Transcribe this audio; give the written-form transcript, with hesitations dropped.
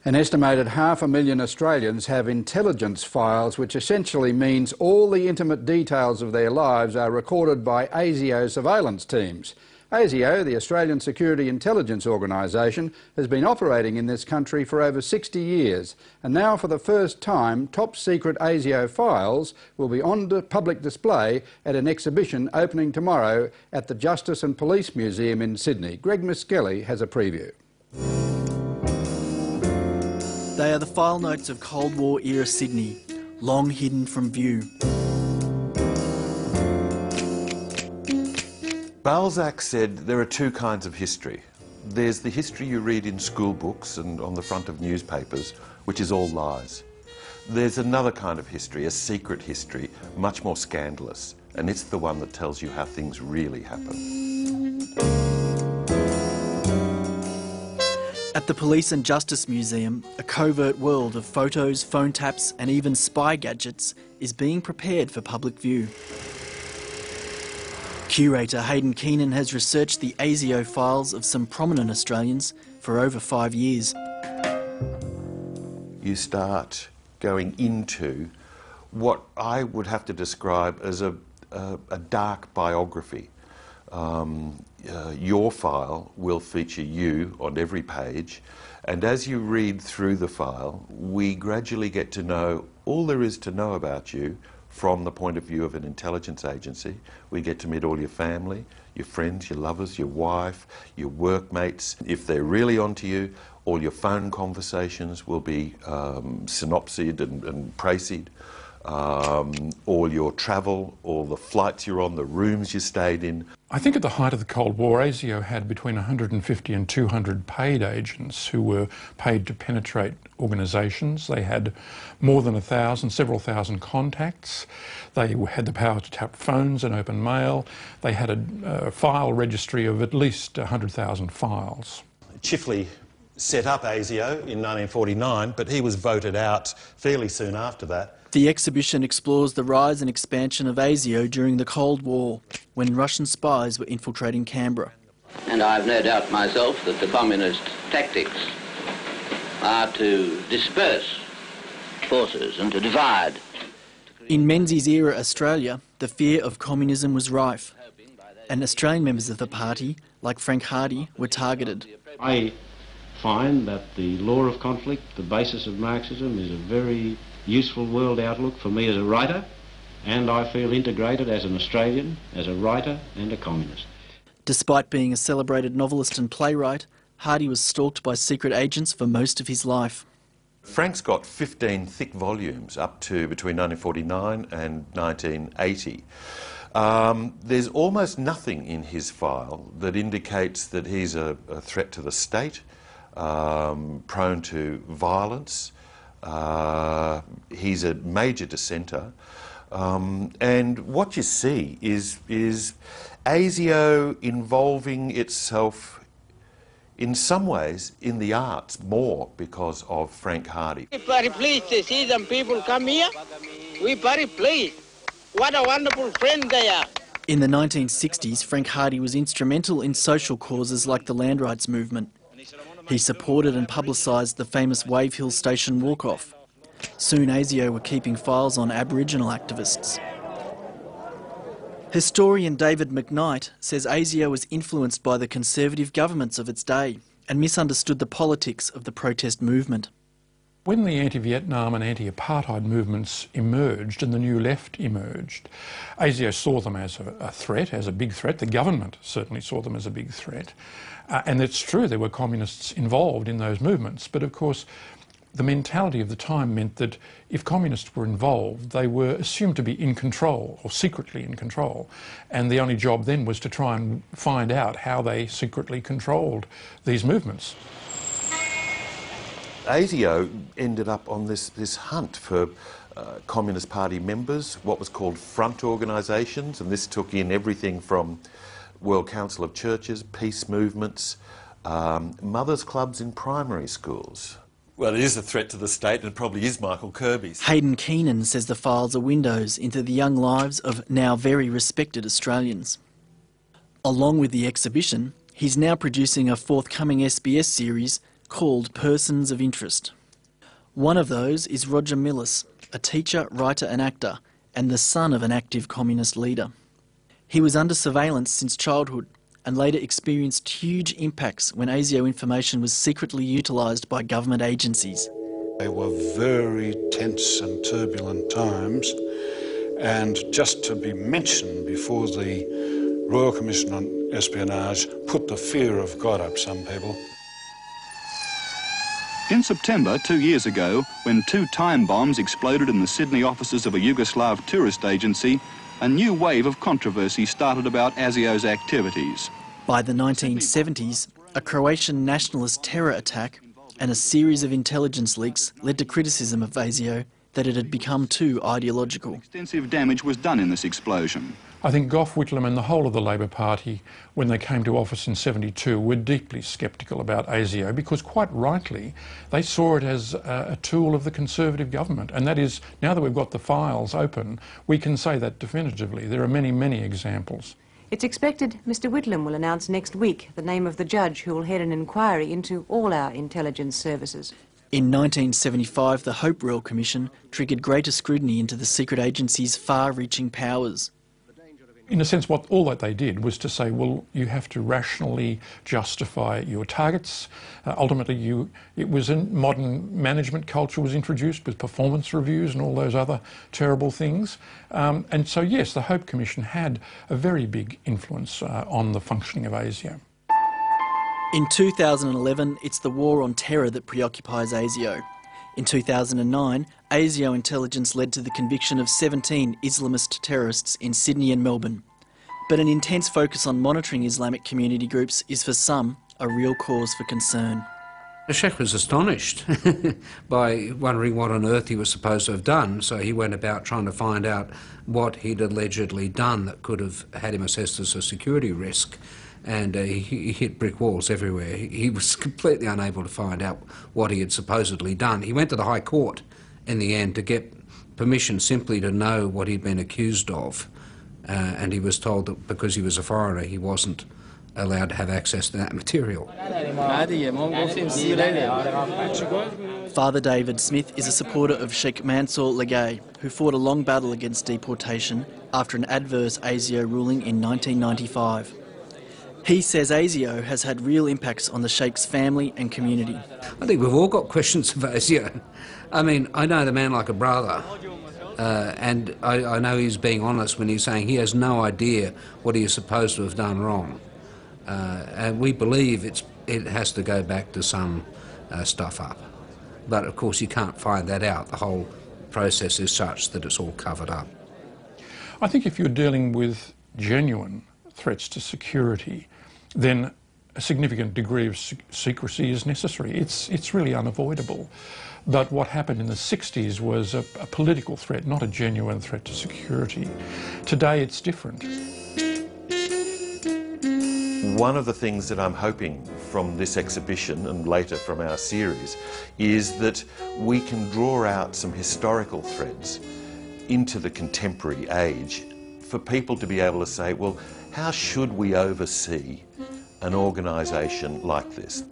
An estimated 500,000 Australians have intelligence files, which essentially means all the intimate details of their lives are recorded by ASIO surveillance teams. ASIO, the Australian Security Intelligence Organisation, has been operating in this country for over 60 years, and now for the first time top-secret ASIO files will be on public display at an exhibition opening tomorrow at the Justice and Police Museum in Sydney. Greg Miskelly has a preview. They are the file notes of Cold War era Sydney, long hidden from view. Balzac said there are two kinds of history. There's the history you read in school books and on the front of newspapers, which is all lies. There's another kind of history, a secret history, much more scandalous, and it's the one that tells you how things really happen. At the Police and Justice Museum, a covert world of photos, phone taps and even spy gadgets is being prepared for public view. Curator Hayden Keenan has researched the ASIO files of some prominent Australians for over 5 years. You start going into what I would have to describe as a dark biography. Your file will feature you on every page, and as you read through the file, we gradually get to know all there is to know about you from the point of view of an intelligence agency. We get to meet all your family, your friends, your lovers, your wife, your workmates. If they're really onto you, all your phone conversations will be synopsed and précised. All your travel, all the flights you're on, the rooms you stayed in. I think at the height of the Cold War, ASIO had between 150 and 200 paid agents who were paid to penetrate organisations. They had more than 1,000, several thousand contacts. They had the power to tap phones and open mail. They had a file registry of at least 100,000 files. Chifley set up ASIO in 1949, but he was voted out fairly soon after that. The exhibition explores the rise and expansion of ASIO during the Cold War, when Russian spies were infiltrating Canberra. And I have no doubt myself that the communist tactics are to disperse forces and to divide. In Menzies era Australia, the fear of communism was rife, and Australian members of the party, like Frank Hardy, were targeted. I find that the law of conflict, the basis of Marxism, is a very useful world outlook for me as a writer, and I feel integrated as an Australian, as a writer and a communist. Despite being a celebrated novelist and playwright, Hardy was stalked by secret agents for most of his life. Frank's got 15 thick volumes up to between 1949 and 1980. There's almost nothing in his file that indicates that he's a threat to the state, prone to violence. He's a major dissenter, and what you see is ASIO involving itself in some ways in the arts more because of Frank Hardy. We're very pleased to see them people come here. We're very pleased. What a wonderful friend they are. In the 1960s, Frank Hardy was instrumental in social causes like the land rights movement. He supported and publicised the famous Wave Hill Station walk-off. Soon ASIO were keeping files on Aboriginal activists. Historian David McKnight says ASIO was influenced by the conservative governments of its day and misunderstood the politics of the protest movement. When the anti-Vietnam and anti-apartheid movements emerged and the New Left emerged, ASIO saw them as a threat, as a big threat. The government certainly saw them as a big threat. And it's true, there were communists involved in those movements, but of course the mentality of the time meant that if communists were involved, they were assumed to be in control, or secretly in control, and the only job then was to try and find out how they secretly controlled these movements. ASIO ended up on this hunt for Communist Party members, what was called front organisations, and this took in everything from World Council of Churches, peace movements, mothers' clubs in primary schools. Well, it is a threat to the state, and it probably is Michael Kirby's. Hayden Keenan says the files are windows into the young lives of now very respected Australians. Along with the exhibition, he's now producing a forthcoming SBS series called persons of interest. One of those is Roger Millis, a teacher, writer and actor, and the son of an active communist leader. He was under surveillance since childhood and later experienced huge impacts when ASIO information was secretly utilised by government agencies. They were very tense and turbulent times, and just to be mentioned before the Royal Commission on Espionage put the fear of God up some people. In September 2 years ago, when 2 time bombs exploded in the Sydney offices of a Yugoslav tourist agency, a new wave of controversy started about ASIO's activities. By the 1970s, a Croatian nationalist terror attack and a series of intelligence leaks led to criticism of ASIO that it had become too ideological. Extensive damage was done in this explosion. I think Gough Whitlam and the whole of the Labor Party, when they came to office in '72, were deeply sceptical about ASIO because, quite rightly, they saw it as a tool of the Conservative government. And that is, now that we've got the files open, we can say that definitively. There are many, many examples. It's expected Mr Whitlam will announce next week the name of the judge who will head an inquiry into all our intelligence services. In 1975, the Hope Royal Commission triggered greater scrutiny into the secret agency's far-reaching powers. In a sense, all that they did was to say, well, you have to rationally justify your targets. Ultimately, it was in modern management culture was introduced with performance reviews and all those other terrible things. And so, yes, the Hope Commission had a very big influence on the functioning of ASIO. In 2011, it's the war on terror that preoccupies ASIO. In 2009, ASIO intelligence led to the conviction of 17 Islamist terrorists in Sydney and Melbourne. But an intense focus on monitoring Islamic community groups is for some a real cause for concern. The Sheikh was astonished by wondering what on earth he was supposed to have done, so he went about trying to find out what he'd allegedly done that could have had him assessed as a security risk. And he hit brick walls everywhere. He was completely unable to find out what he had supposedly done. He went to the High Court in the end to get permission simply to know what he'd been accused of, and he was told that because he was a foreigner he wasn't allowed to have access to that material. Father David Smith is a supporter of Sheikh Mansour Legay, who fought a long battle against deportation after an adverse ASIO ruling in 1995. He says ASIO has had real impacts on the Sheikh's family and community. I think we've all got questions of ASIO. I mean, I know the man like a brother, and I know he's being honest when he's saying he has no idea what he is supposed to have done wrong. And we believe it has to go back to some stuff up. But of course you can't find that out. The whole process is such that it's all covered up. I think if you're dealing with genuine threats to security, then a significant degree of secrecy is necessary. It's really unavoidable. But what happened in the 60s was a political threat, not a genuine threat to security. Today it's different. One of the things that I'm hoping from this exhibition and later from our series is that we can draw out some historical threads into the contemporary age for people to be able to say, well, how should we oversee an organisation like this?